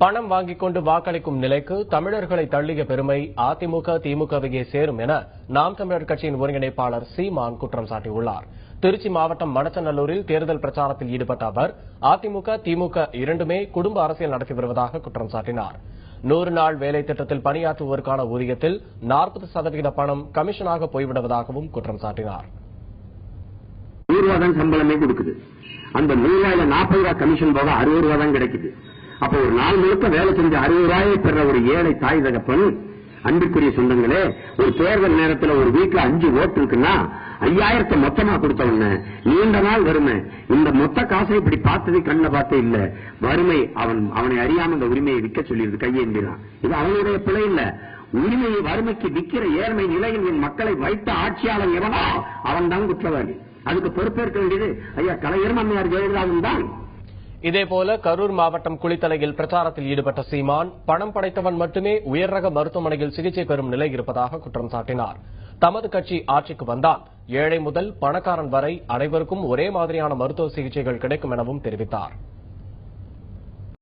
பணம் வாங்கிக் கொண்டு வாக்களிக்கும் நிலைக்கு தமிழர்களை தள்ளிய பெருமை அதிமுக திமுகவையே சேரும் என நாம் தமிழர் கட்சியின் ஒருங்கிணைப்பாளர் சீமான் குற்றம் சாட்டியுள்ளார். திருச்சி மாவட்டம் மணச்சநல்லூரில் தேர்தல் பிரச்சாரத்தில் ஈடுபட்ட அவர் அதிமுக திமுக இரண்டுமே குடும்ப அரசியல் நடத்தி வருவதாக குற்றம் சாட்டினார். 100 நாள் வேலை திட்டத்தில் பணியாற்றுவோருக்கான ஊதியத்தில் 40% பணம் கமிஷனாக போய்விடுவதாகவும் குற்றம் சாட்டினார். 100 ரூபாய் தான் சம்பளமே கொடுக்குது. அந்த 100 ரூபாயில 40 ரூபாய் கமிஷன் போக 60 ரூபாய் தான் கிடைக்குது. அப்ப ஒரு நாள் முழுக்க வேலை செஞ்சு 60 ரூபாயை பெற ஒரு ஏழை தாய் தகப்பன், அன்புக்குரிய சொந்தங்களே, ஒரு தேர்தல் நேரத்தில் ஒரு வீட்டுல 5 ஓட்டு இருக்குன்னா 5000 மொத்தமா கொடுத்தவன நீண்ட நாள் வறுமை. இந்த மொத்த காசை இப்படி பார்த்தது கண்ண பார்த்தே இல்ல. வறுமை அவனை அறியாம இந்த உரிமையை விற்க சொல்லிடுது, கையேந்திரான். இது அவனுடைய பிழை இல்ல. உரிமையை வறுமைக்கு விற்கிற ஏழ்மை நிலையில் என் மக்களை வைத்த ஆட்சியாளர் எவனோ அவன் தான் குற்றவாளி. அதுக்கு பொறுப்பேற்க வேண்டியது ஐயா கலைஞரும் அம்மையார் ஜெயலலிதாவும் தான். இதேபோல கரூர் மாவட்டம் குளித்தலையில் பிரச்சாரத்தில் ஈடுபட்ட சீமான் பணம் படைத்தவன் மட்டுமே உயர் ரக மருத்துவமனையில் சிகிச்சை பெறும் நிலை இருப்பதாக குற்றம் சாட்டினார். தமது கட்சி ஆட்சிக்கு வந்தால் ஏழை முதல் பணக்காரன் வரை அனைவருக்கும் ஒரே மாதிரியான மருத்துவ சிகிச்சைகள் கிடைக்கும் எனவும் தெரிவித்தார்.